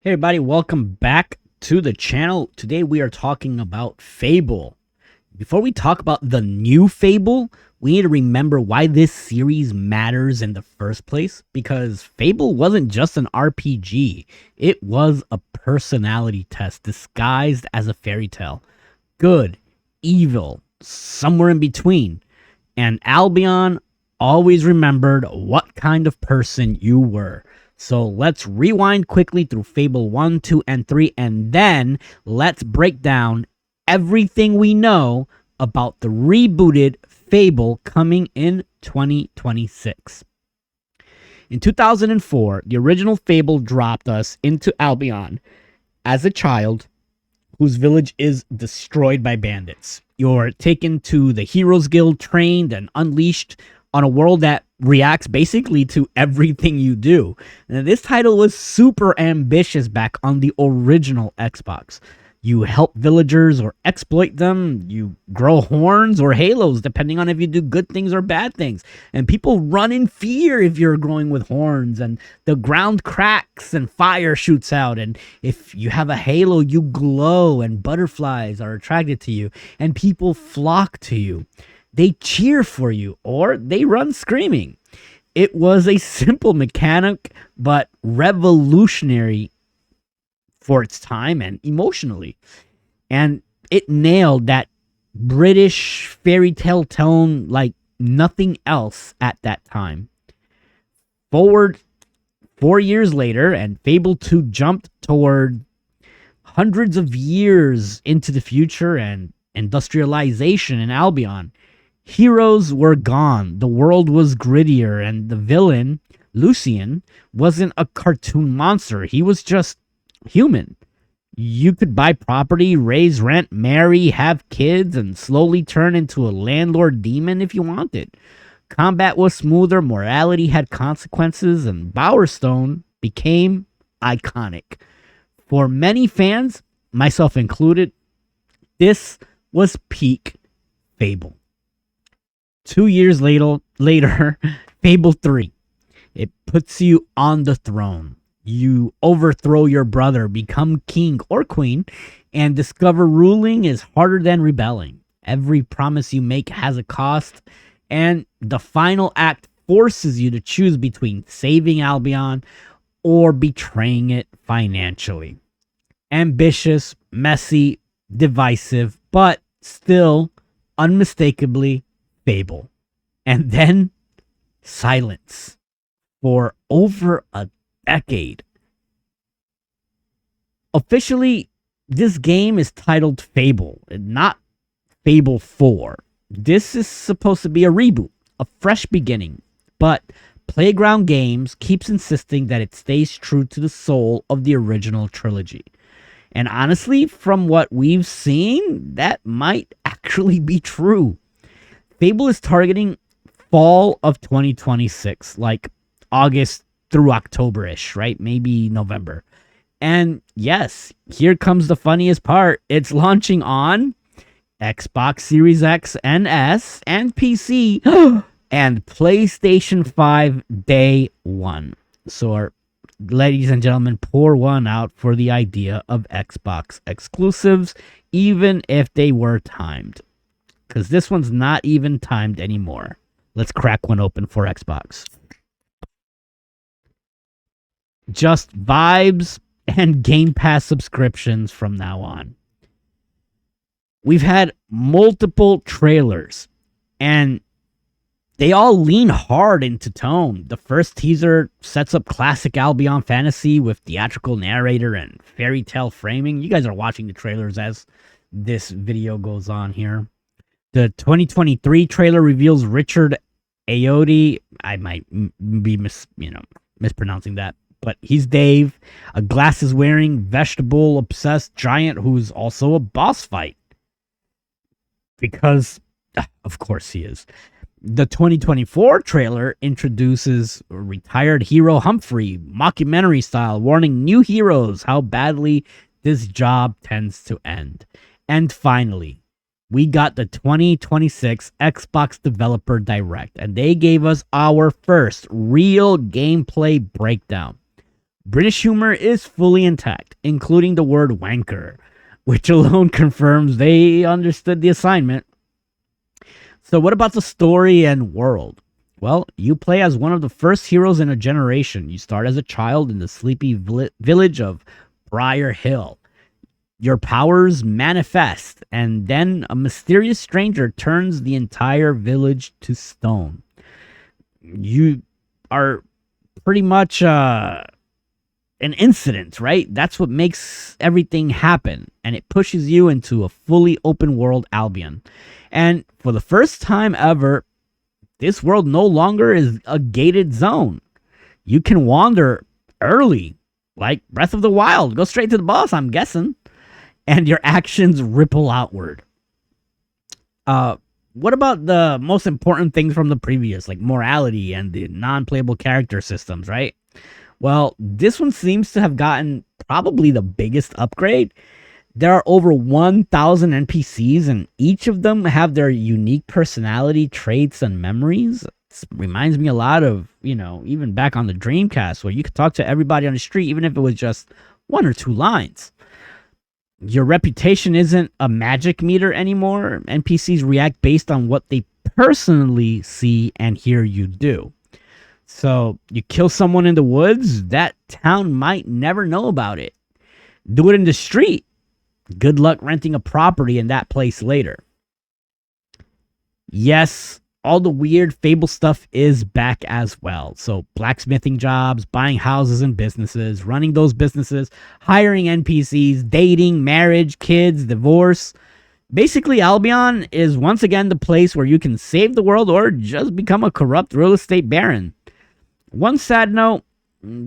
Hey everybody, welcome back to the channel. Today we are talking about Fable. Before we talk about the new Fable, we need to remember why this series matters in the first place, because Fable wasn't just an RPG. It was a personality test disguised as a fairy tale. Good, evil, somewhere in between. And Albion always remembered what kind of person you were. So let's rewind quickly through Fable 1, 2, and 3, and then let's break down everything we know about the rebooted Fable coming in 2026. In 2004, the original Fable dropped us into Albion as a child whose village is destroyed by bandits. You're taken to the Heroes Guild, trained and unleashed on a world that reacts basically to everything you do. And this title was super ambitious back on the original Xbox. You help villagers or exploit them. You grow horns or halos, depending on if you do good things or bad things. And people run in fear if you're growing with horns. And the ground cracks and fire shoots out. And if you have a halo, you glow and butterflies are attracted to you. And people flock to you. They cheer for you or they run screaming. It was a simple mechanic, but revolutionary for its time and emotionally. And it nailed that British fairy tale tone like nothing else at that time. Forward 4 years later, and Fable 2 jumped toward hundreds of years into the future and industrialization in Albion. Heroes were gone, the world was grittier, and the villain, Lucian, wasn't a cartoon monster. He was just human. You could buy property, raise rent, marry, have kids, and slowly turn into a landlord demon if you wanted. Combat was smoother, morality had consequences, and Bowerstone became iconic. For many fans, myself included, this was peak Fable. 2 years later, Fable 3. It puts you on the throne. You overthrow your brother, become king or queen, and discover ruling is harder than rebelling. Every promise you make has a cost, and the final act forces you to choose between saving Albion or betraying it financially. Ambitious, messy, divisive, but still unmistakably Fable. And then silence for over a decade. Officially, this game is titled Fable, not Fable 4. This is supposed to be a reboot, a fresh beginning, but Playground Games keeps insisting that it stays true to the soul of the original trilogy. And honestly, from what we've seen, that might actually be true. Fable is targeting fall of 2026, like August through October-ish, right? Maybe November. And yes, here comes the funniest part. It's launching on Xbox Series X and S and PC and PlayStation 5 day one. So, ladies and gentlemen, pour one out for the idea of Xbox exclusives, even if they were timed. Because this one's not even timed anymore. Let's crack one open for Xbox. Just vibes and Game Pass subscriptions from now on. We've had multiple trailers, and they all lean hard into tone. The first teaser sets up classic Albion fantasy with theatrical narrator and fairy tale framing. You guys are watching the trailers as this video goes on here. The 2023 trailer reveals Richard Ayoade. I might be mispronouncing that, but he's Dave, a glasses-wearing, vegetable-obsessed giant who's also a boss fight. Because, of course he is. The 2024 trailer introduces retired hero Humphrey, mockumentary style, warning new heroes how badly this job tends to end. And finally, we got the 2026 Xbox Developer Direct, and they gave us our first real gameplay breakdown. British humor is fully intact, including the word wanker, which alone confirms they understood the assignment. So, what about the story and world? Well, you play as one of the first heroes in a generation. You start as a child in the sleepy village of Briar Hill. Your powers manifest, and then a mysterious stranger turns the entire village to stone. You are pretty much an incident, right? That's what makes everything happen, and it pushes you into a fully open world Albion. And for the first time ever, this world no longer is a gated zone. You can wander early, like Breath of the Wild. Go straight to the boss, I'm guessing. And your actions ripple outward. What about the most important things from the previous, like morality and the non-playable character systems, right? Well, this one seems to have gotten probably the biggest upgrade. There are over 1,000 NPCs, and each of them have their unique personality, traits, and memories. This reminds me a lot of, even back on the Dreamcast, where you could talk to everybody on the street, even if it was just one or two lines. Your reputation isn't a magic meter anymore. NPCs react based on what they personally see and hear you do. So you kill someone in the woods, that town might never know about it. Do it in the street. Good luck renting a property in that place later. Yes, all the weird Fable stuff is back as well. So blacksmithing jobs, buying houses and businesses, running those businesses, hiring NPCs, dating, marriage, kids, divorce. Basically, Albion is once again the place where you can save the world or just become a corrupt real estate baron. One sad note,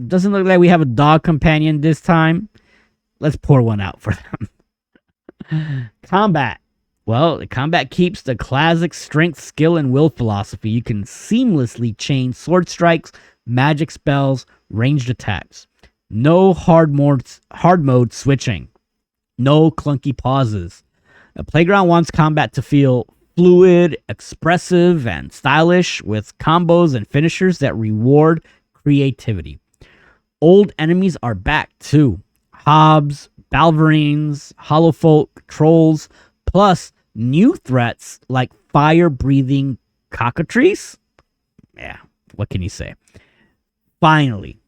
doesn't look like we have a dog companion this time. Let's pour one out for them. Combat. Well, the combat keeps the classic strength, skill, and will philosophy. You can seamlessly chain sword strikes, magic spells, ranged attacks. No hard mode switching. No clunky pauses. The Playground wants combat to feel fluid, expressive, and stylish, with combos and finishers that reward creativity. Old enemies are back too. Hobbs, Balverines, Hollowfolk, Trolls, plus new threats like fire-breathing cockatrices. Yeah, what can you say? Finally,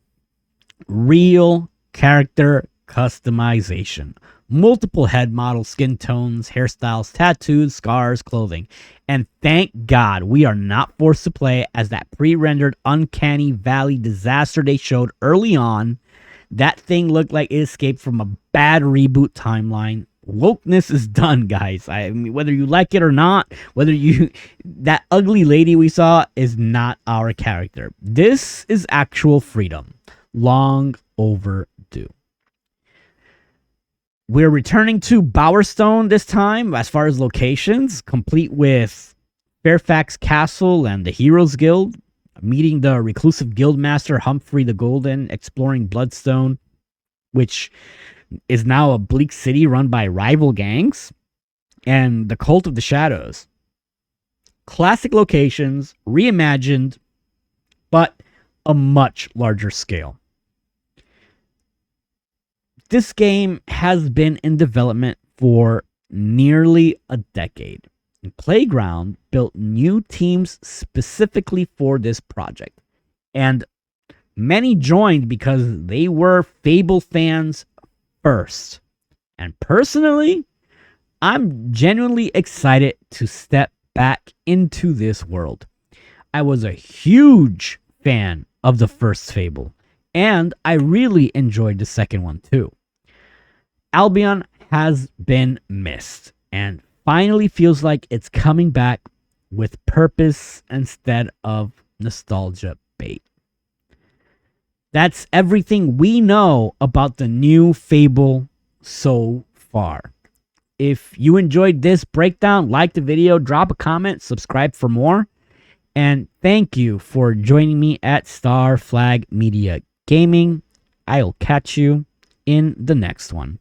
real character customization. Multiple head models, skin tones, hairstyles, tattoos, scars, clothing. And thank God we are not forced to play as that pre-rendered Uncanny Valley disaster they showed early on. That thing looked like it escaped from a bad reboot timeline. Wokeness is done, guys. I mean, whether you like it or not, that ugly lady we saw is not our character. This is actual freedom. Long overdue. We're returning to Bowerstone this time, as far as locations, complete with Fairfax Castle and the Heroes Guild, meeting the reclusive guildmaster Humphrey the Golden, exploring Bloodstone, which is now a bleak city run by rival gangs, and the Cult of the Shadows. Classic locations, reimagined, but a much larger scale. This game has been in development for nearly a decade. Playground built new teams specifically for this project, and many joined because they were Fable fans first. And personally, I'm genuinely excited to step back into this world. I was a huge fan of the first Fable, and I really enjoyed the second one too. Albion has been missed and finally feels like it's coming back with purpose instead of nostalgia bait. That's everything we know about the new Fable so far. If you enjoyed this breakdown, like the video, drop a comment, subscribe for more. And thank you for joining me at Star Flag Media Gaming. I'll catch you in the next one.